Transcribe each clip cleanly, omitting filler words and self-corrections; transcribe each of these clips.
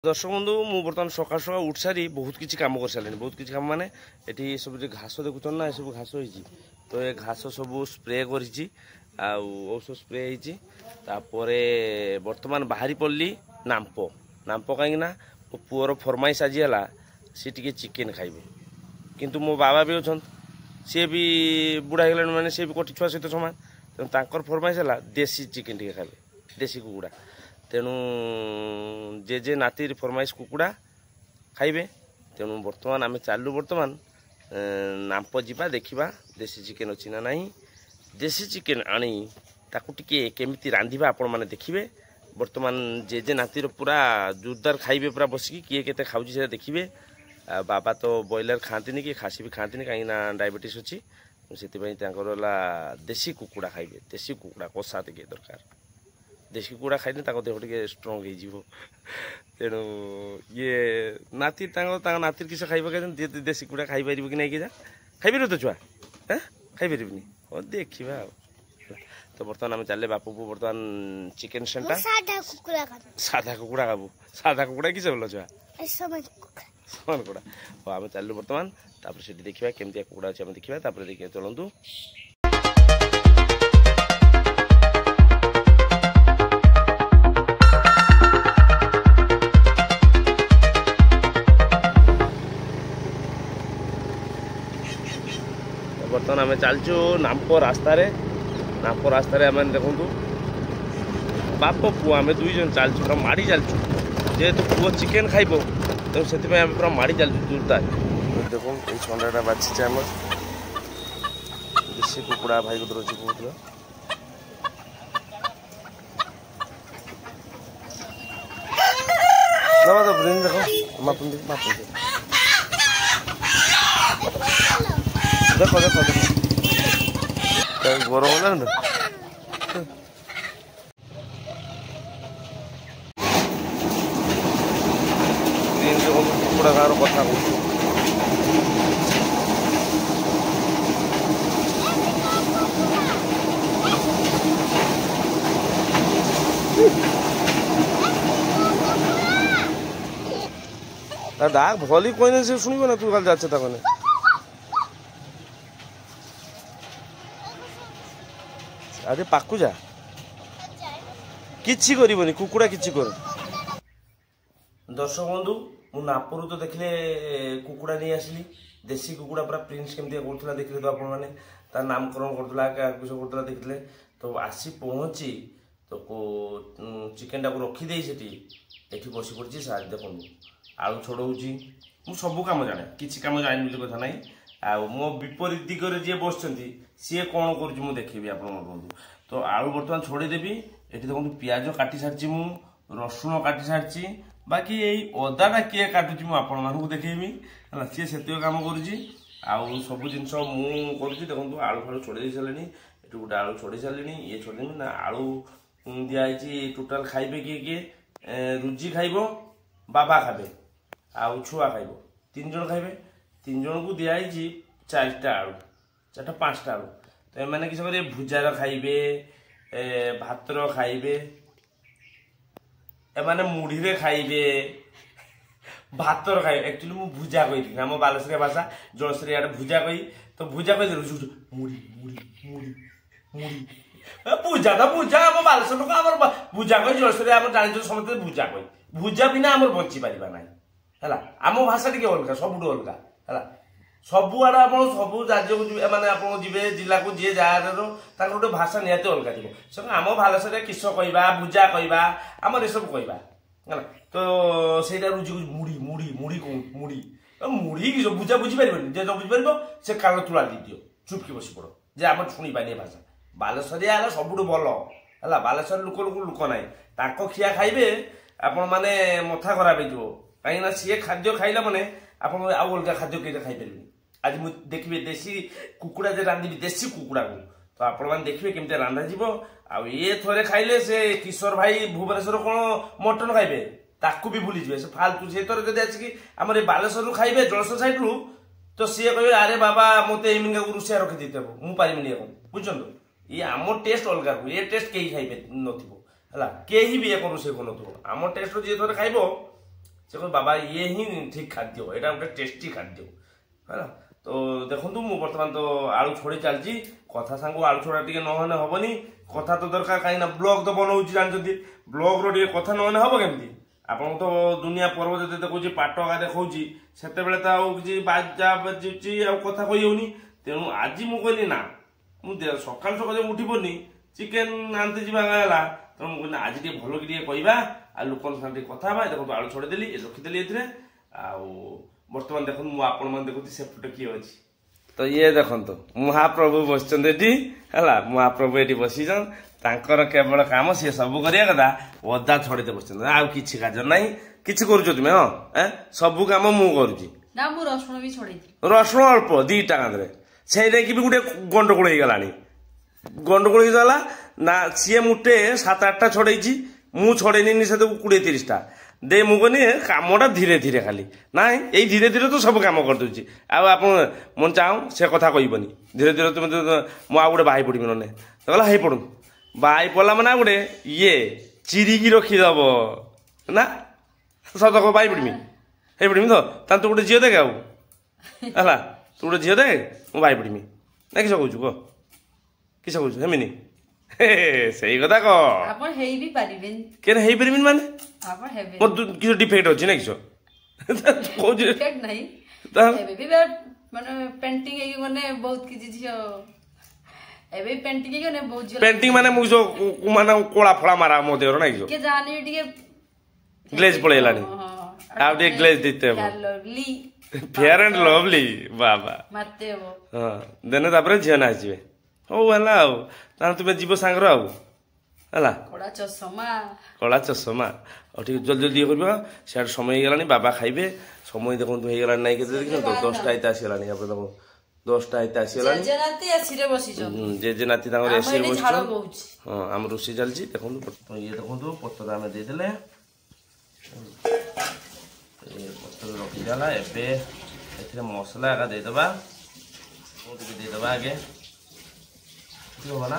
दर्शक बंधु मु बर्तमान सका सका उठ सारी बहुत किसी कम कर सारे बहुत किसी कम माने ये सब घास देखुच ना ये सब घास होती तो ये घास सब स्प्रे औषध स्प्रे होपर बर्तमान बाहरी पड़ी नाम्प नाम्प कहीं मो पुअर फरमाइश आज है सी टे चिकेन खाइबे किंतु मो बाबा भी अच्छा सी भी बुढ़ा हो मैंने सी भी कोटी छुआ सहित सामान तेनालीर फरमाइश है देसी चिकेन टे खाइबे देसी कुकुड़ा तेणु जे नातिर फरमाइश कुकुड़ा खाइबे तेणु बर्तमान आम चालू बर्तमान नाम्प जा देखा देसी चिकेन अच्छी ना नहीं देसी चिकेन आनी ताकू टिके केमिति रांधिबा आपण माने देखिबे बर्तमान जे नातिर पूरा जोरदार खाइबे पूरा बसिकी किए केते खाउची से देखिबे बाबा तो बॉयलर खाती कि खासी भी खाती कहीं डायबिटीज अच्छी से देसी कुकुड़ा खाइबे देसी कुकुड़ा कषा टे दरकार देसी कुकुड़ा खाइले देह टे स्ट्रंग हो तेणु ये नाती नातिर किस खाइबा देसी कुकुड़ा खाई पार कि नहीं खाइपर तो छुआ हाँ खाई पारे हाँ देखा तो बर्तमान आम चले बापू बर्तमान चिकेन सेंटर साधा कुकुड़ा खाबू साधा कुकुड़ा किस बोल छुआ समान कुकुड़ा हाँ आम चलू बर्तमान से देखा केमती कुकुड़ा अच्छे देखा देखिए चलतु बर्तमान आम चलचु नाम्प रास्तार आम देखु बाप पुआ आम दुई जन चलचु पूरा माड़ी चलचु जेहेतु पुओ चिकेन खाइब तो से पूरा माड़ी चलचु जोरदार देख ये छंडाटा बाछी आम देसी कुकुड़ा भाई को अच्छी कौन देख मापुन देखो देखो देखो गरम है कुकुड़ा गाँव कथा कहूँ डाक भली कहने से शुणव ना तू खाली जाने अरे पाकु जा किछि करबनी कुकुड़ा किछि कर दर्शक बंधु मु नापरू तो देखले कुकुड़ा नहीं आसली देसी कुकुड़ा पूरा प्रिंस केमती करथला देखले तो आपण माने तार नामकरण करथला किस करथला देखले तो आसी पहुंची तो चिकेन टाको रखी दे सेठी एठी बसी पड़ची सार देखु आलू छोड़ौची मु सब काम जाने किछि काम जानि बोली कथा नाही आ मो विपरीत दिगरे जे बसचंती सी कौन कर देखी आप तो आलू बर्तमान छोड़देवी ये देखो पियाज काटी सारी मु रसुण काटी सारी बाकी यही अदाटा किए काटुची मुझे देखेबी है सी से कम कर सब जिन मुझे देखो आलू फालू छोड़ सारे ये गोटे आलू छोड़ सारे ये छोड़ ना आलू दिखाई टोटाल खाइबे किए किए रुचि खाइब बाबा खाबे आउ छुआ खाइब 3 जन खाइबे 3 जन को दिखाई 4टा आलू 4टा 5टा आलू तो एम किस भुजार खाइबे भातर खाइबे एमाने मुढ़ी खाइबे भातर खाइबे एक्चुअली मु भुजा कही आम बालेश्वरिया भाषा जलश्री आड़े भुजा कही तो भुजा कही मुढ़ी मुढ़ी मुढ़ी मुढ़ी भुजा तो भुजा आम बालेश्वर लोक आम भुजा कही जलश्री आम जान समस्त भुजा कही भुजा बिना आम बची पार ना है आम भाषा टी अलग सब अलग है सबुआड़े आप सब राज्य को जी मैंने आप जी जिला को जी जार गोटे भाषा निहत अलग थी आम भाषा किस कहवा भुजा कहवा आम सब कहवा है तो सहीटा रुचि मुढ़ी मुढ़ी मुढ़ी कौन मुढ़ी मुढ़ी कि भुजा बुझीपार जे न बुझीपार से काल तुला दीदियो चुपकी बसी पड़ जे आम शुणी पानी भाषा बालेश्वरिया है सब भल है बालेश्वर लोक ना खिया खाइबे आपण मैंने मथा खराब हो कहीं सी खाद्य खाइला मैंने आप अलग खाद्य कहीं खाईपारे आज मुझे देखिए देसी कुकुड़ा जे रांधि देसी कुकुड़ा को तो आपण मैंने देखिए केमती रांधा जीव ये थोड़े खाइले से किशोर भाई भुवनेश्वर कौन मटन खाइबे ताकू भी भूली से फालतू से थोड़े जब आसिक आम बालेश्वर खाइबे जलसर साइड रू तो सी कहे अरे बाबा मत एमिका को रुषिया रखी देते मुझे पारिनी बुझे ये आम टेस्ट अलग ये टेस्ट कहीं खाइबे नथिबो हला केही भी एको रोसे को नथिबो आम टेस्ट जे थोड़े खाइबो से कह बाबा ये ही ठीक खाद्य यहाँ गोटे टेस्टी खाद्य है तो देखु मु बर्तमान तो आलू छोड़ी चलती कथा सांग आलू छोड़ा टे नहने हेनी कथा तो दरकार कहीं ब्लॉग तो बनाऊँ जानते ब्लॉग रे कथा नहने हम केमती आपन तो दुनिया पर्व जो देखुची पाट का देखी से तो बाजा बजुची कथा कही होनी तेणु आज मुझे ना मुझे सकाल सकाल उठी पड़नी चिकेन आनते जावा तेणु मुझे आज टे भल कि कहवा आ लोक साथ कथा देखो आलू छोड़देली रखीदेली ये बर्तमान देखो मुझे देखुची सेपटे किए अच्छी तो ये देखो महाप्रभु बसती है महाप्रभु ये बसीचन तांकर केवल काम सी सब करिया कथा अदा छड़े बस आ किसी काज ना कि तुम्हें हाँ सबू कम मु रसुण अल्प दीटा कांदे से गोटे गंडगोल हो गला गंडगोल होगा ना सी मुटे 7-8टा छड़े मु छड़ेनी से 20-30टा दे मुझे कमटा धीरे धीरे खाली ना यही धीरे धीरे तो सब कम कर दूसरी आप मन चाहूँ से कथा कहबनी धीरे धीरे तुम मुझे गोटे बाई पड़ी ना तो गला पड़ू बाई पड़ा मैंने गोटे ये चिरिकी रखीदब ना सत कह बाई पड़मी हे पड़मी तो तू गोटे झील देख आला तू गोटे झील देख मु बाई पड़मी ना किस कौच कह किस कौच हेमिनी से कथा कह पारे माने मोर किस डिफेक्ट अच्छी ना किस पेंटिंग माने मुझे माने कोला फला मारा मो देवर ना किस ग्लेज पड़ेलानी आप टे ग्लेज देते फेयर एंड लवली बाबा हाँ देने तापर झील नाचे हौ है तुम्हें जीव सांगर आला कला चषमा और ठीक जल्दी जल्दी कर सियाड़ समय गलानी बाबा खाइबे समय देखो हो गला ना के 10टा आते आसगला देखो 10टा आते आसगला जेजे नाती एसी बस हाँ आम रोषे चलती देखो ये देखो पतर आम देदेले पतर रखीदेला ए मसला एका देदेबा देदेबा आगे हो ना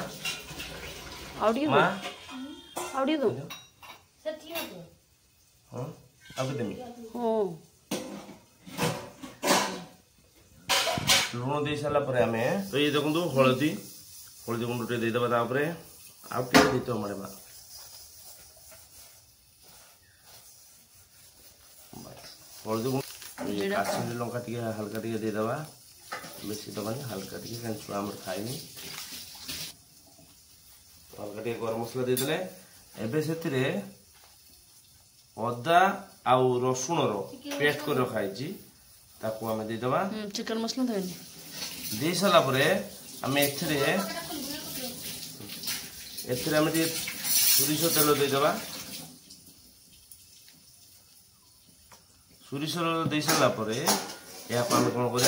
लुण दे सारा आम तो ये देखो हलदी हलदी गुंड टे देदेबा आउटे देते मारे माँ हलदी गुंड काश्मीरी लंका टे हल्का टे देदेबा बेसी दबानी हल्का टे छुआ आम खाएनी हल्का टे गरम मसला देदेले एबे से अदा आउ रसुण पेस्ट कर रखाई ताकू आम देदेबा चिकन मसला दे सारा आम सोरिष तेल देदेबा सोरिष तेल दे सारा या आम कौन कर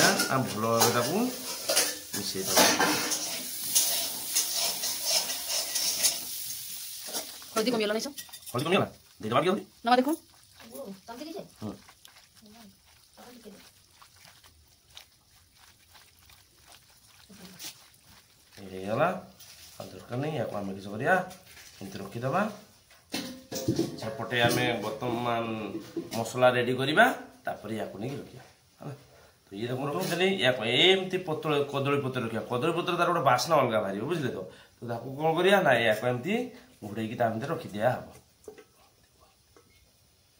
भल भाव मिसईदबा हल्दी कमिगला नहीं हल्दी कमिगला देदेबा कि हल्दी ना देखो गला दरकार नहीं या आम किस करिया रखीदबा सेपटे आम बर्तमान मसला रेडी करवा या नहीं रखा तो ये देखो एमती पतल कदली पत्र रखा कदली पत्र तार गोटे बास्ना अलग बाहर बुझे तो कौन करिया ना या एमती घोड़े रखी दिया हम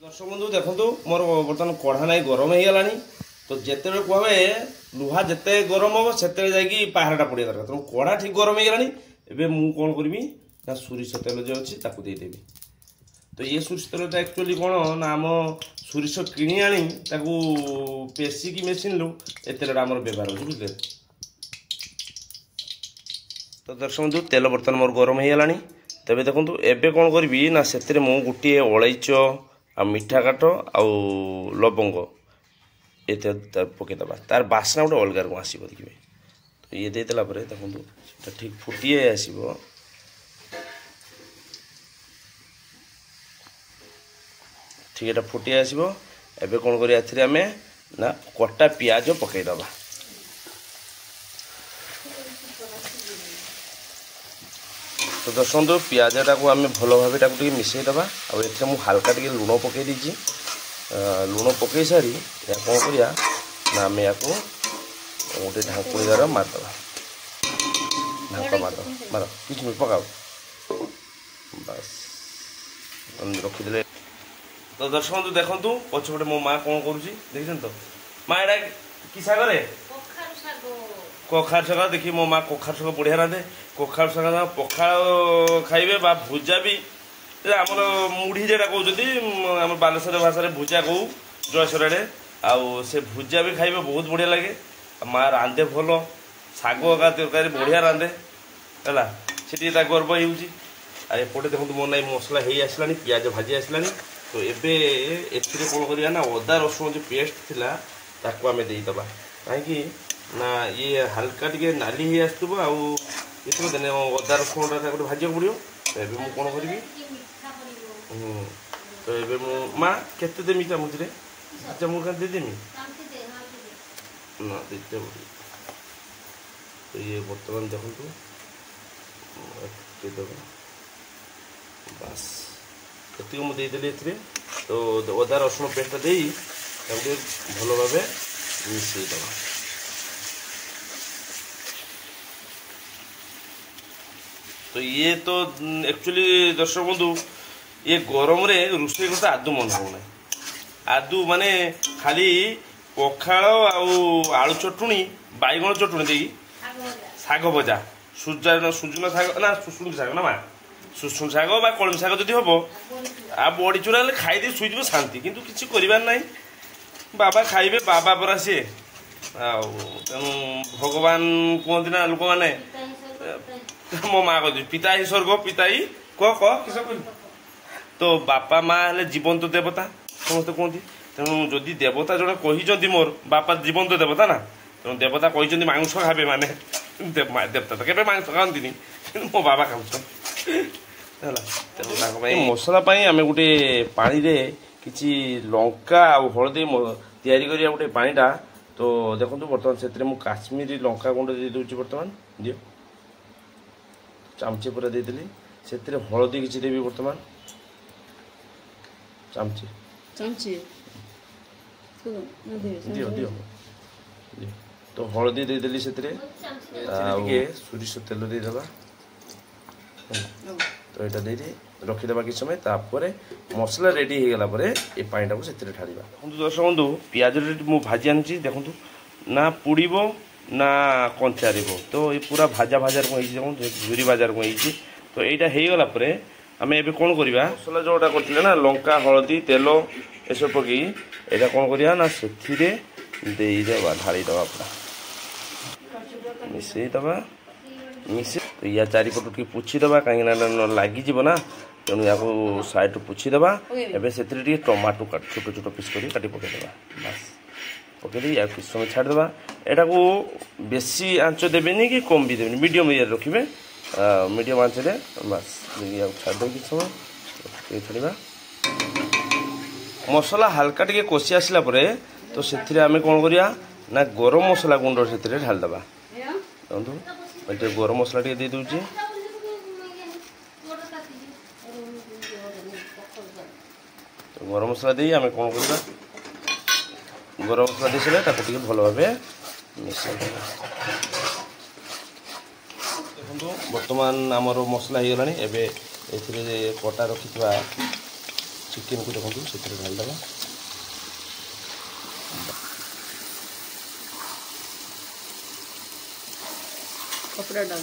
दर्शक बंधु देखो मोर बर्तमान कढ़ा ना गरम हो गला तो जिते कहे लुहा जिते गरम हम से पहाड़टा पड़ा दरकार तेणु कढ़ा ठीक गरम हो गला एवं मुझे कौन करी ना सोरिष तेल जो अच्छी देदेवी तो ये सोरिष तेलटा एक्चुअली कौन ना आम सोरिष किणी आनी पेसिकी मेसीन रू ए तेलटा आम व्यवहार हो बुझे तो दर्शक बंधु तेल बर्तमान मोर गरम हो गला तेज देखो एबे कौन करी ना से मु गोटे अलैच आ मीठा काठ आउ लवंग ये पकईदबा तार बास्ना गोटे अलग रकम आसो देखिए तो ये देदेला देखो ठीक फुटी आसो ठीक है फुटी आसो एबे कौन करें ना कटा पियाज पकईदबा तो दर्शक पियाजटा को आम भल भाव मिसईदबा आउ हल्का टे लुण पकई देची ଲୁଣ ପକାଇ ସାରି ଏହା କ'ଣ କରିବା ନା ଆମେ ୟାକୁ ଗୋଟେ ଢାଙ୍କୁଣି ଦ୍ୱାରା ମାରିଦେବା। ଢାଙ୍କ ମାରିଦେବା, ମାର କିଛି ମିନିଟ୍ ପକାଅ, ବାସ୍ ରଖିଦେଲେ। ତ ଦର୍ଶକ ବନ୍ଧୁ ଦେଖନ୍ତୁ ପଛପଟେ ମୋ ମା କ'ଣ କରୁଛି ଦେଖିଛନ୍ତି ତ। ମା ଏଇଟା କି ଶାଗରେ? କଖାରୁ ଶାଗ। ଦେଖି ମୋ ମା କଖାରୁ ଶାଗ ବଢ଼ିଆ ରାନ୍ଧେ। କଖାରୁ ଶାଗ ପଖାଳ ଖାଇବେ ବା ଭୁଜା ବି, ଆମର ମୁଢ଼ି ଯେଟା କହୁଛନ୍ତି ଆମର ବାଲେଶ୍ୱର ଭାଷାରେ ଭୁଜା କହୁ ଜୟଶ୍ୱର ଆଡ଼େ, ଆଉ ସେ ଭୁଜା ବି ଖାଇବେ ବହୁତ ବଢ଼ିଆ ଲାଗେ। ମା ରାନ୍ଧେ ଭଲ, ଶାଗ ତରକାରୀ ବଢ଼ିଆ ରାନ୍ଧେ ହେଲା, ସେଠି ତା ଗର୍ବ ହେଉଛି। ଆଉ ଏପଟେ ଦେଖନ୍ତୁ ମୋ ନାଇଁ ମସଲା ହେଇ ଆସିଲାଣି, ପିଆଜ ଭାଜି ଆସିଲାଣି। ତ ଏବେ ଏଥିରେ କ'ଣ କରିବା ନା ଅଦା ରସୁଣ ଯେଉଁ ପେଷ୍ଟ ଥିଲା ତାକୁ ଆମେ ଦେଇଦେବା। କାହିଁକି ନା ଇଏ ହାଲକା ଟିକେ ନାଲି ହେଇ ଆସିଥିବ, ଆଉ ଏଥିରେ ଦେନେ ଅଦା ରସୁଣଟା ତାକୁ ଗୋଟେ ଭାଜିବାକୁ ପଡ଼ିବ। ତ ଏବେ ମୁଁ କ'ଣ କରିବି, ତ ଏବେ ମୁଁ ମା କେତେ ଦେମି ଚାମଚରେ? ଚାମଚ ଦେଇଦେମି ନା ଦେଇତେ ପଡ଼ିବ। ତ ଇଏ ବର୍ତ୍ତମାନ ଦେଖନ୍ତୁ ଦେଇଦେବା, ବାସ୍ ଏତିକି ମୁଁ ଦେଇଦେଲି ଏଥିରେ। ତ ଅଦା ରସୁଣ ପେଷ୍ଟଟା ଦେଇ ତାକୁ ଟିକେ ଭଲ ଭାବେ ମିଶାଇ ଦେବା। ତ ଇଏ ତ ଆକ୍ଚୁଆଲି ଦର୍ଶକ ବନ୍ଧୁ ଇଏ ଗରମରେ ରୋଷେଇ କଥା ଆଦୌ ମନେ ହେଉନାହିଁ। ଆଦୌ ମାନେ ଖାଲି ପଖାଳ ଆଉ ଆଳୁ ଚଟୁଣି ବାଇଗଣ ଚଟୁଣି ଦେଇକି ଶାଗ ଭଜା, ସୁଜୁନା ଶାଗ ନା ସୁସୁନି ଶାଗ ନା ମା, ସୁସୁନି ଶାଗ ବା କଳମ ଶାଗ ଯଦି ହବ ଆଉ ବଡ଼ି ଚୁରା ହେଲେ ଖାଇଦେଇ ଶୋଇଯିବ ଶାନ୍ତି। କିନ୍ତୁ କିଛି କରିବାର ନାହିଁ, ବାବା ଖାଇବେ, ବାବା ପରା ସିଏ। ଆଉ ତେଣୁ ଭଗବାନ କୁହନ୍ତି ନା ଲୋକମାନେ, ମୋ ମା କହୁଛି ପିତା ହିଁ ସ୍ୱର୍ଗ ପିତା ହିଁ କିସ କହିଲୁ। ତ ବାପା ମା ହେଲେ ଜୀବନ୍ତ ଦେବତା ସମସ୍ତେ କୁହନ୍ତି। ତେଣୁ ଯଦି ଦେବତା ଜଣେ କହିଛନ୍ତି ମୋର ବାପା ଜୀବନ୍ତ ଦେବତା ନା, ତେଣୁ ଦେବତା କହିଛନ୍ତି ମାଂସ ଖାବେ, ମାନେ ଦେବତା ତ କେବେ ମାଂସ ଖାଆନ୍ତିନି, କିନ୍ତୁ ମୋ ବାବା ଖାଉଛନ୍ତି ହେଲା। ତେଣୁ ତାଙ୍କ ପାଇଁ ମସଲା ପାଇଁ ଆମେ ଗୋଟେ ପାଣିରେ କିଛି ଲଙ୍କା ଆଉ ହଳଦୀ ତିଆରି କରିବା ଗୋଟେ ପାଣିଟା। ତ ଦେଖନ୍ତୁ ବର୍ତ୍ତମାନ ସେଥିରେ ମୁଁ କାଶ୍ମୀରୀ ଲଙ୍କା ଗୁଣ୍ଡ ଦେଇଦେଉଛି। ବର୍ତ୍ତମାନ ଦିଅ ଚାମଚେ ପୁରା ଦେଇଦେଲି। ସେଥିରେ ହଳଦୀ କିଛି ଦେବି ବର୍ତ୍ତମାନ ଚାମଚେ ଦିଅ ଦିଅ। ତ ହଳଦୀ ଦେଇଦେଲି ସେଥିରେ, ଆଉ ଟିକେ ସୋରିଷ ତେଲ ଦେଇଦେବା। ତ ଏଇଟା ଦେଇକି ରଖିଦେବା କିଛି ସମୟ। ତାପରେ ମସଲା ରେଡ଼ି ହେଇଗଲା ପରେ ଏ ପାଣିଟାକୁ ସେଥିରେ ଢାଳିବା। ଦେଖନ୍ତୁ ଦର୍ଶକ ବନ୍ଧୁ ପିଆଜରେ ମୁଁ ଭାଜି ଆଣିଛି, ଦେଖନ୍ତୁ ନା ପୋଡ଼ିବ ନା କଞ୍ଚାରିବ। ତ ଏ ପୁରା ଭାଜା ଭାଜାର କ'ଣ ହେଇଛି, ଦେଖନ୍ତୁ ଝୁରି ଭାଜାର କ'ଣ ହେଇଛି। ତ ଏଇଟା ହେଇଗଲା ପରେ ଆମେ ଏବେ କ'ଣ କରିବା, ମସଲା ଯେଉଁଟା କରିଥିଲେ ନା ଲଙ୍କା ହଳଦୀ ତେଲ ଏସବୁ ପକାଇ ଏଇଟା କ'ଣ କରିବା ନା ସେଥିରେ ଦେଇଦେବା, ଢାଳିଦେବା, ପୁରା ମିଶାଇଦେବା। ୟା ଚାରିପଟୁ ଟିକେ ପୋଛିଦେବା, କାହିଁକିନା ଲାଗିଯିବ ନା, ତେଣୁ ୟାକୁ ସାଇଡ଼୍ରୁ ପୋଛିଦେବା। ଏବେ ସେଥିରେ ଟିକେ ଟମାଟୋ ଛୋଟ ଛୋଟ ପିସ୍ କରି କାଟି ପକାଇଦେବା, ବାସ୍ ପକାଇଦେଇ ୟାକୁ କିଛି ସମୟ ଛାଡ଼ିଦେବା। ଏଟାକୁ ବେଶୀ ଆଞ୍ଚ ଦେବେନି କି କମ୍ ବି ଦେବେନି, ମିଡ଼ିୟମ୍ ଇଏରେ ରଖିବେ, ମିଡ଼ିୟମ୍ ଆଞ୍ଚରେ, ବାସ୍ ୟାକୁ ଛାଡ଼ିଦେବେ କିଛି ସମୟ ଟିକେ ଛାଡ଼ିବା। ମସଲା ହାଲକା ଟିକେ କଷି ଆସିଲା ପରେ ତ ସେଥିରେ ଆମେ କ'ଣ କରିବା ନା ଗରମ ମସଲା ଗୁଣ୍ଡ ସେଥିରେ ଢାଳିଦେବା। ଦେଖନ୍ତୁ ଟିକେ ଗରମ ମସଲା ଟିକେ ଦେଇଦେଉଛି। ଗରମ ମସଲା ଦେଇ ଆମେ କ'ଣ କରିବା, ଗରମ ମସଲା ଦେଇସାରିଲେ ତାକୁ ଟିକେ ଭଲ ଭାବେ ମିଶାଇ ଦେବା। ଦେଖନ୍ତୁ ବର୍ତ୍ତମାନ ଆମର ମସଲା ହେଇଗଲାଣି। ଏବେ ଏଥିରେ କଟା ରଖିଥିବା ଚିକେନକୁ ଦେଖନ୍ତୁ ସେଥିରେ ଢାଳିଦେବା। कपड़ा डाल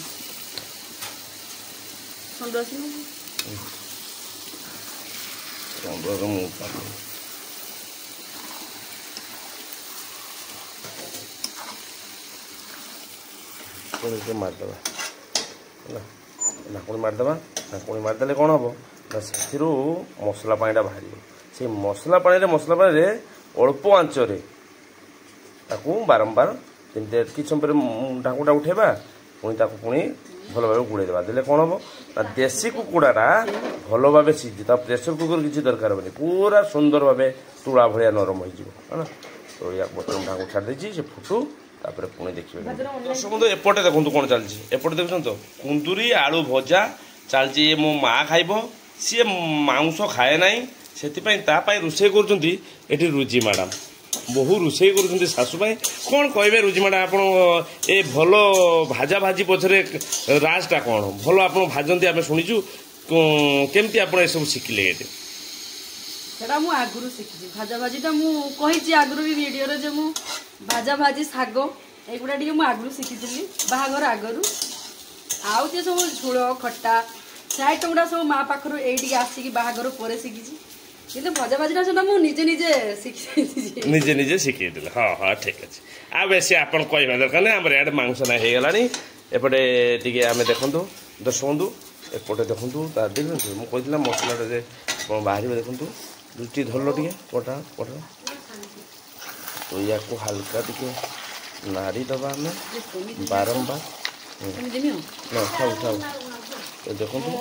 ମାରିଦେବା ହେଲା, ଢାଙ୍କୁଣି ମାରିଦେବା। ଢାଙ୍କୁଣି ମାରିଦେଲେ କ'ଣ ହେବ ନା ସେଥିରୁ ମସଲା ପାଣିଟା ବାହାରିବ। ସେଇ ମସଲା ପାଣିରେ ଅଳ୍ପ ଆଞ୍ଚରେ ତାକୁ ବାରମ୍ବାର ଯେମିତି କିଛି ସମୟ ପରେ ଢାଙ୍କୁଟା ଉଠାଇବା, ତାକୁ ଭଲ ଭାବେ ଘୋଡ଼େଇ ଦେବା। ଦେଲେ କ'ଣ ହେବ ନା ଦେଶୀ କୁକୁଡ଼ାଟା ଭଲ ଭାବେ ସିଝି, ତା ପ୍ରେସର କୁକର କିଛି ଦରକାର ହେବନି, ପୁରା ସୁନ୍ଦର ଭାବେ ତୁଳା ଭଳିଆ ନରମ ହେଇଯିବ ହେଲା। ତ ୟାକୁ ବର୍ତ୍ତମାନ ଢାଙ୍କୁ ଛାଡ଼ି ଦେଇଛି, ସେ ଫୁଟୁ, ତାପରେ ପୁଣି ଦେଖିବେ। ଦର୍ଶକ ବନ୍ଧୁ ଏପଟେ ଦେଖନ୍ତୁ କ'ଣ ଚାଲିଛି, ଏପଟେ ଦେଖୁଛନ୍ତି ତ କୁନ୍ଦୁରି ଆଳୁ ଭଜା ଚାଲିଛି। ଇଏ ମୋ ମା ଖାଇବ, ସିଏ ମାଂସ ଖାଏ ନାହିଁ, ସେଥିପାଇଁ ତା ପାଇଁ ରୋଷେଇ କରୁଛନ୍ତି ଏଠି ରୁଚି ମ୍ୟାଡ଼ାମ। ବହୁ ରୋଷେଇ କରୁଛନ୍ତି ଶାଶୁ ପାଇଁ। କ'ଣ କହିବେ ରୁଚି ମ୍ୟାଡ଼ାମ ଆପଣ ଏ ଭଲ ଭାଜା ଭାଜି ପଛରେ ରାଜଟା କ'ଣ? ଭଲ ଆପଣ ଭାଜନ୍ତି ଆମେ ଶୁଣିଛୁ। କେମିତି ଆପଣ ଏସବୁ ଶିଖିଲେ ଏଠି? ସେଟା ମୁଁ ଆଗରୁ ଶିଖିଛି। ଭାଜା ଭାଜିଟା ମୁଁ କହିଛି ଆଗରୁ ବି ଭିଡ଼ିଓରେ ଯେ ମୁଁ ଭାଜା ଭାଜି ଶାଗ ଏଗୁଡ଼ା ଟିକେ ମୁଁ ଆଗରୁ ଶିଖିଥିଲି ବାହାଘର ଆଗରୁ। ଆଉ ଯେ ସବୁ ଝୋଳ ଖଟା ସେ ଆଇଟମ୍ ଗୁଡ଼ା ସବୁ ମା ପାଖରୁ ଏଇଠିକି ଆସିକି ବାହାଘର ପରେ ଶିଖିଛି। କିନ୍ତୁ ଭଜା ଭାଜିଟା ସେଟା ମୁଁ ନିଜେ ନିଜେ ଶିଖେଇଦେଲେ। ହଁ ହଁ ଠିକ୍ ଅଛି। ଆଉ ବେଶୀ ଆପଣ କହିବା ଦରକାର ନାହିଁ। ଆମର ଇଆଡ଼େ ମାଂସ ନା ହେଇଗଲାଣି। ଏପଟେ ଟିକେ ଆମେ ଦେଖନ୍ତୁ ଦର୍ଶକନ୍ତୁ ଏପଟେ ଦେଖନ୍ତୁ ତା ଦେଖନ୍ତୁ ମୁଁ କହିଥିଲା ମସଲାଟା ଯେ ଆପଣ ବାହାରିବେ ଦେଖନ୍ତୁ ରୁଟି ଧରିଲ ଟିକେ ପଟା ତ ୟାକୁ ହାଲକା ଟିକେ ନାଡ଼ି ଦେବା ଆମେ ବାରମ୍ବାର। ନା ଥାଉ ତ ଦେଖନ୍ତୁ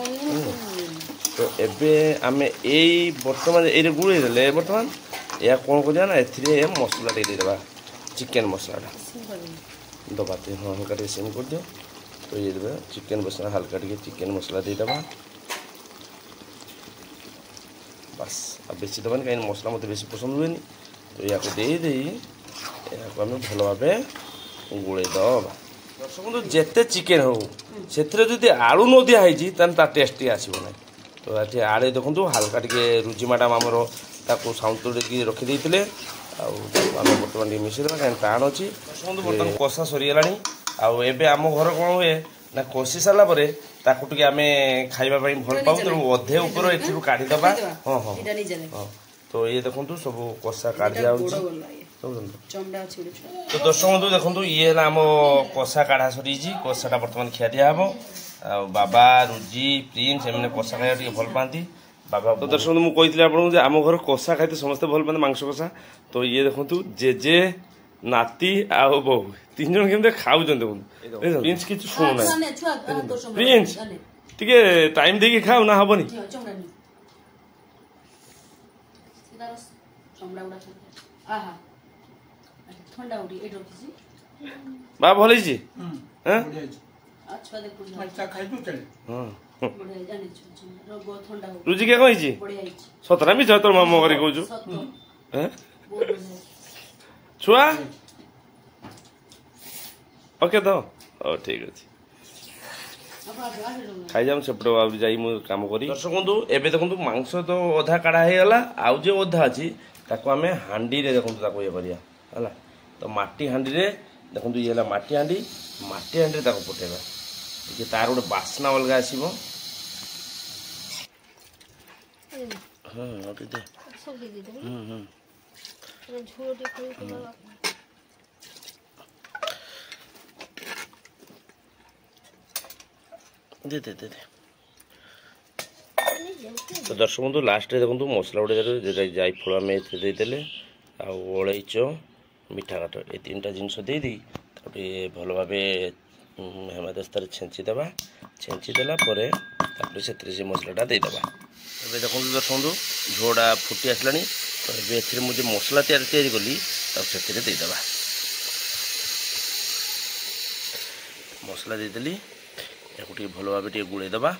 ତ ଏବେ ଆମେ ଏଇ ବର୍ତ୍ତମାନ ଏଇରେ ଗୁଳେଇ ଦେଲେ ବର୍ତ୍ତମାନ ଏହା କ'ଣ କରିବା ନା ଏଥିରେ ମସଲା ଟିକେ ଦେଇଦେବା ଚିକେନ୍ ମସଲାଟା ଦେବା। ହଁ ହାଲକା ଟିକେ ସେମ୍ କରିଦିଅ। ତ ଇଏ ଦେବେ ଚିକେନ୍ ମସଲା ହାଲକା ଟିକେ ଚିକେନ୍ ମସଲା ଦେଇଦେବା ବାସ୍। ଆଉ ବେଶୀ ଦେବାନି କାହିଁକି ମସଲା ମୋତେ ବେଶୀ ପସନ୍ଦ ହୁଏନି। ତ ୟାକୁ ଦେଇ ଏହାକୁ ଆମେ ଭଲ ଭାବେ ଗୋଳେଇ ଦେବା। ଦର୍ଶକନ୍ତୁ ଯେତେ ଚିକେନ୍ ହେଉ ସେଥିରେ ଯଦି ଆଳୁ ନ ଦିଆ ହେଇଛି ତାହେଲେ ତା ଟେଷ୍ଟ ଟିକେ ଆସିବ ନାହିଁ। ତ ଏଠି ଆଳୁ ଦେଖନ୍ତୁ ହାଲକା ଟିକେ ରୁଚି ମ୍ୟାଡ଼ାମ୍ ଆମର ତାକୁ ସାନ୍ତୁଳିକି ରଖିଦେଇଥିଲେ। ଆଉ ଆମେ ବର୍ତ୍ତମାନ ଟିକେ ମିଶାଇଦେବା କାହିଁକି ଟାଣ ଅଛି। ଦର୍ଶକନ୍ତୁ ବର୍ତ୍ତମାନ କଷା ସରିଗଲାଣି। ଆଉ ଏବେ ଆମ ଘର କ'ଣ ହୁଏ ନା କଷି ସାରିଲା ପରେ ତାକୁ ଟିକେ ଆମେ ଖାଇବା ପାଇଁ ଭଲ ପାଉ ତେଣୁ ଅଧେ ଉପରେ ଏଥିରୁ କାଢ଼ିଦେବା। ହଁ ହଁ ହଁ ତ ଇଏ ଦେଖନ୍ତୁ ସବୁ କଷା କାଢ଼ି ଯାଉଛି। ତ ଦର୍ଶକନ୍ତୁ ଦେଖନ୍ତୁ ଇଏ ହେଲା ଆମ କଷା କାଢ଼ା ସରିଯାଇଛି। କଷାଟା ବର୍ତ୍ତମାନ ଖିଆ ଦିଆହେବ। ଆଉ ବାବା ରୁଜି ପ୍ରିନ୍ସ ଏମାନେ କଷା ଖାଇବା ଟିକେ ଭଲ ପାଆନ୍ତି। ବାବା ତ ଦର୍ଶକନ୍ତୁ ମୁଁ କହିଥିଲି ଆପଣଙ୍କୁ ଯେ ଆମ ଘର କଷା ଖାଇତେ ସମସ୍ତେ ଭଲ ପାଆନ୍ତି ମାଂସ କଷା। ତ ଇଏ ଦେଖନ୍ତୁ ଜେଜେ ନାତି ଆଉ ବୋଉ 3 ଜଣ କେମିତି ଖାଉଛନ୍ତି ଦେଖନ୍ତୁ। ପ୍ରିନ୍ସ କିଛି ଶୁଣୁନାହିଁ। ପ୍ରିନ୍ସ ଟିକେ ଟାଇମ୍ ଦେଇକି ଖାଉ ନା ହବନି? ବା ଭଲ ହେଇଛି। ରୁଚି କିଏ କହିଛି ସତରା ମିଛ ତୋର ମାମା କରି କହୁଛୁ ଛୁଆ ଓକେ ତ ହଉ ଠିକ୍ ଅଛି ଖାଇଯାଉ ସେପଟେ ଆଉ ଯାଇ ମୁଁ କାମ କରି। ଦର୍ଶକନ୍ତୁ ଏବେ ଦେଖନ୍ତୁ ମାଂସ ତ ଅଧା କାଢ଼ା ହେଇଗଲା। ଆଉ ଯେ ଅଧା ଅଛି ତାକୁ ଆମେ ହାଣ୍ଡିରେ ଦେଖନ୍ତୁ ତାକୁ ଇଏ କରିବା ହେଲା। ତ ମାଟି ହାଣ୍ଡିରେ ଦେଖନ୍ତୁ ଇଏ ହେଲା ମାଟି ହାଣ୍ଡିରେ ତାକୁ ପଠେଇବା ଟିକେ ତାର ଗୋଟେ ବାସ୍ନା ଅଲଗା ଆସିବ। ହଁ ଦେ ତ ଦର୍ଶକନ୍ତୁ ଲାଷ୍ଟରେ ଦେଖନ୍ତୁ ମସଲା ଗୁଡ଼ାକରେ ଜାଇଫଳ ଆମେ ଏଥିରେ ଦେଇଦେଲେ ଆଉ ଅଳେଇଚ ମିଠା କାଠ ଏ 3ଟା ଜିନିଷ ଦେଇଦେଇ ତାକୁ ଟିକେ ଭଲ ଭାବେ ହେମଦସ୍ତାରେ ଛେଞ୍ଚି ଦେଲା ପରେ ତାପରେ ସେଥିରେ ସେ ମସଲାଟା ଦେଇଦେବା। ଏବେ ଦେଖନ୍ତୁ ଦର୍ଶକନ୍ତୁ ଝୋଳଟା ଫୁଟି ଆସିଲାଣି। ତ ଏବେ ଏଥିରେ ମୁଁ ଯେ ମସଲା ତିଆରି କଲି ତାକୁ ସେଥିରେ ଦେଇଦେବା। ମସଲା ଦେଇଦେଲି ୟାକୁ ଟିକେ ଭଲ ଭାବେ ଟିକେ ଗୋଳେଇ ଦେବା।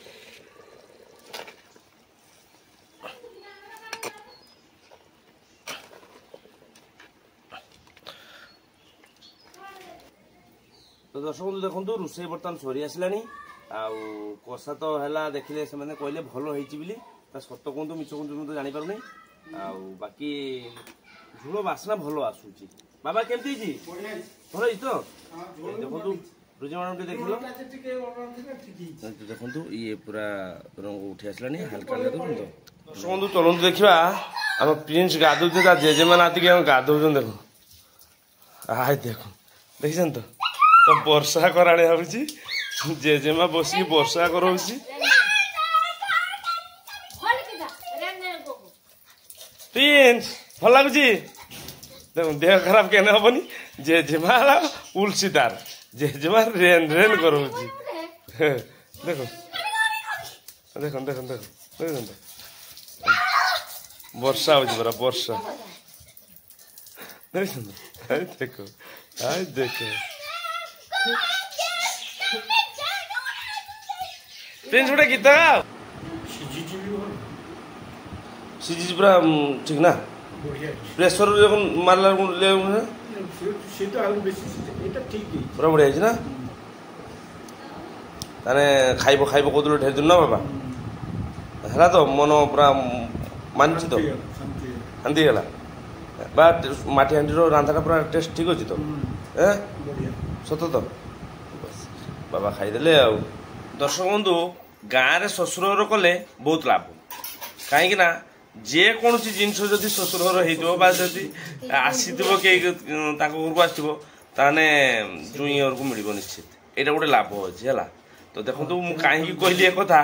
ତ ଦର୍ଶକନ୍ତୁ ଦେଖନ୍ତୁ ରୋଷେଇ ବର୍ତ୍ତମାନ ସରି ଆସିଲାଣି। ଆଉ କଷା ତ ହେଲା ଦେଖିଲେ ସେମାନେ କହିଲେ ଭଲ ହେଇଛି ବୋଲି। ତା ସତ କୁହନ୍ତୁ ମିଛ କୁହନ୍ତୁ ମୁଁ ତ ଜାଣିପାରୁନି। ଆଉ ବାକି ଝୋଳ ବାସ୍ନା ଭଲ ଆସୁଛି। ବାବା କେମିତି ହେଇଛି? ଭଲ ହେଇଛି ତ ଦେଖନ୍ତୁ ରୁଚି ମ୍ୟାଡ଼ାମ୍ ଟିକେ ଦେଖିଲ ଦେଖନ୍ତୁ ଇଏ ପୁରା ରଙ୍ଗ ଉଠି ଆସିଲାଣି ହାଲକା ଦେଖନ୍ତୁ। ତ ଦର୍ଶକନ୍ତୁ ଚଲନ୍ତୁ ଦେଖିବା ଆମ ପ୍ରିନ୍ସ ଗାଧୋଉଛି ତା ଜେଜେମା ନାତିକି ଆମେ ଗାଧୋଉଛନ୍ତି ଦେଖ। ଦେଖ ଦେଖିଛନ୍ତି ତ ବର୍ଷା କରାଳି ହଉଛି ଜେଜେମା ବସିକି ବର୍ଷା କରଉଛି। ପ୍ରିନ୍ସ ଭଲ ଲାଗୁଛି ଦେଖ ଦେହ ଖରାପ କେନେ ହବନି। ଜେଜେମା ହେଲା ଉଲସି ତାର ଜେଜେମା ରେନ୍ କରଉଛି ଦେଖ ବର୍ଷା ହଉଛି ପରା ବର୍ଷା ଦେଖନ୍ତୁ ଦେଖ ପ୍ରିନ୍ସ ଗୋଟେ ଗୀତ ଗାଅ। সিজিছি পুরা ঠিক না প্রেসর যখন মারলা সেটা আরো বেশি এটা ঠিকই পুরা বঢ়িয়া হয়েছে না তাহলে খাইব খাইব কৌতুলো ঢের দিন না বাবা ହେଲା ତ ମନ ପୁରା ମାନୁଛି ତ ଶାନ୍ତି ହେଲା ବା ମାଟି ହାଣ୍ଡିର ରାନ୍ଧାଟା ପୁରା ଟେଷ୍ଟ ଠିକ୍ ଅଛି ତ ସତ ତ ବାବା ଖାଇଦେଲେ ଆଉ ଦର୍ଶକ ବନ୍ଧୁ ଗାଁରେ ଶ୍ୱଶୁରଘର କଲେ ବହୁତ ଲାଭ କାହିଁକି ନା ଯେକୌଣସି ଜିନିଷ ଯଦି ଶ୍ୱଶୁରଘର ହେଇଥିବ ବା ଯଦି ଆସିଥିବ କେହି ତାଙ୍କ ଘରକୁ ଆସିଥିବ ତାହେଲେ ଜୁଇଁ ଘରକୁ ମିଳିବ ନିଶ୍ଚିତ ଏଇଟା ଗୋଟେ ଲାଭ ଅଛି ହେଲା ତ ଦେଖନ୍ତୁ ମୁଁ କାହିଁକି କହିଲି ଏ କଥା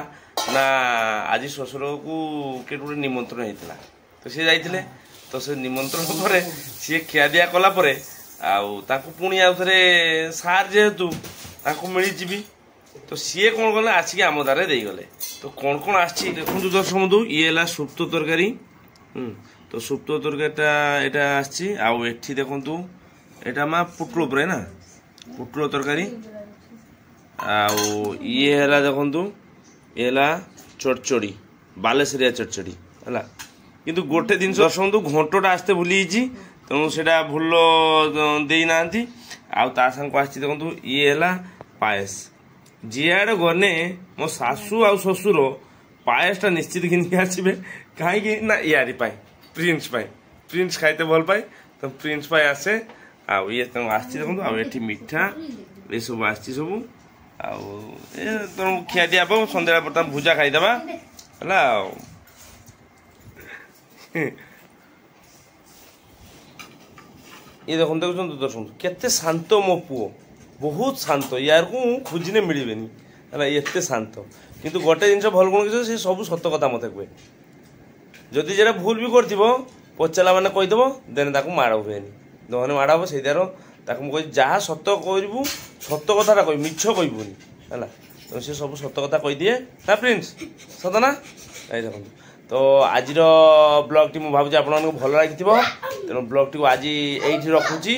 ନା ଆଜି ଶ୍ୱଶୁରକୁ କେତେ ଗୋଟେ ନିମନ୍ତ୍ରଣ ହେଇଥିଲା ତ ସିଏ ଯାଇଥିଲେ ତ ସେ ନିମନ୍ତ୍ରଣ ପରେ ସିଏ ଖିଆଦିଆ କଲା ପରେ ଆଉ ତାଙ୍କୁ ପୁଣି ଆଉ ଥରେ ସାର୍ ଯେହେତୁ ତାଙ୍କୁ ମିଳିଯିବି ତ ସିଏ କ'ଣ କଲେ ଆସିକି ଆମ ଦାରେ ଦେଇଗଲେ ତ କ'ଣ କ'ଣ ଆସିଛି ଦେଖନ୍ତୁ ଦର୍ଶକ ବନ୍ଧୁ ଇଏ ହେଲା ସୁପ୍ତ ତରକାରୀ ତ ସୁପ୍ତ ତରକାରୀଟା ଏଇଟା ଆସିଛି ଆଉ ଏଠି ଦେଖନ୍ତୁ ଏଇଟା ମା ପୁଟଳ ଉପରେ ନା ପୁଟଳ ତରକାରୀ ଆଉ ଇଏ ହେଲା ଦେଖନ୍ତୁ ଇଏ ହେଲା ଚଡ଼ଚଡ଼ି ବାଲେଶ୍ୱରିଆ ଚଡ଼ଚଡ଼ି ହେଲା କିନ୍ତୁ ଗୋଟେ ଜିନିଷ ଦର୍ଶନ୍ତୁ ଘଣ୍ଟଟା ଆସିତେ ଭୁଲି ଯାଇଛି ତେଣୁ ସେଇଟା ଭୁଲ ଦେଇନାହାନ୍ତି ଆଉ ତା ସାଙ୍ଗକୁ ଆସିଛି ଦେଖନ୍ତୁ ଇଏ ହେଲା ପାଏସ ଯିଆଡ଼େ ଗନେ ମୋ ଶାଶୁ ଆଉ ଶ୍ୱଶୁର ପାଏସଟା ନିଶ୍ଚିତ ଘିନିକି ଆସିବେ କାହିଁକି ନା ୟାରି ପାଇଁ ପ୍ରିନ୍ସ ଖାଇତେ ଭଲ ପାଏ ତ ପ୍ରିନ୍ସ ପାଇଁ ଆସେ ଆଉ ଇଏ ତେଣୁ ଆସିଛି ଦେଖନ୍ତୁ ଆଉ ଏଠି ମିଠା ଏସବୁ ଆସିଛି ସବୁ ଆଉ ଏ ତେଣୁ ଖିଆ ଦିଆ ହବ ସନ୍ଧ୍ୟାବେଳେ ବର୍ତ୍ତମାନ ଭୁଜା ଖାଇଦେବା ହେଲା ଆଉ ଇଏ ଦେଖନ୍ତୁ ଦେଖୁଛନ୍ତି ଦେଖନ୍ତୁ କେତେ ଶାନ୍ତ ମୋ ପୁଅ ବହୁତ ଶାନ୍ତ ୟାରକୁ ଖୋଜିଲେ ମିଳିବେନି ହେଲା ଏତେ ଶାନ୍ତ କିନ୍ତୁ ଗୋଟେ ଜିନିଷ ଭଲ ଗୁଣ କିଛି ସେ ସବୁ ସତ କଥା ମୋତେ କୁହେ ଯଦି ଯେଟା ଭୁଲ ବି କରିଥିବ ପଚାରିଲା ମାନେ କହିଦେବ ଦେନେ ତାକୁ ମାଡ଼ ହୁଏନି ଦହନେ ମାଡ଼ ହବ ସେଇଟାର ତାକୁ ମୁଁ କହିବି ଯାହା ସତ କରିବୁ ସତ କଥାଟା କହିବୁ ମିଛ କହିବୁନି ହେଲା ତେଣୁ ସେ ସବୁ ସତ କଥା କହିଦିଏ ନା ପ୍ରିନ୍ସ ସତ ନା ଏଇ ଦେଖନ୍ତୁ ତ ଆଜିର ବ୍ଲଗ୍ଟି ମୁଁ ଭାବୁଛି ଆପଣମାନଙ୍କୁ ଭଲ ଲାଗିଥିବ ତେଣୁ ବ୍ଲଗ୍ଟିକୁ ଆଜି ଏଇଠି ରଖୁଛି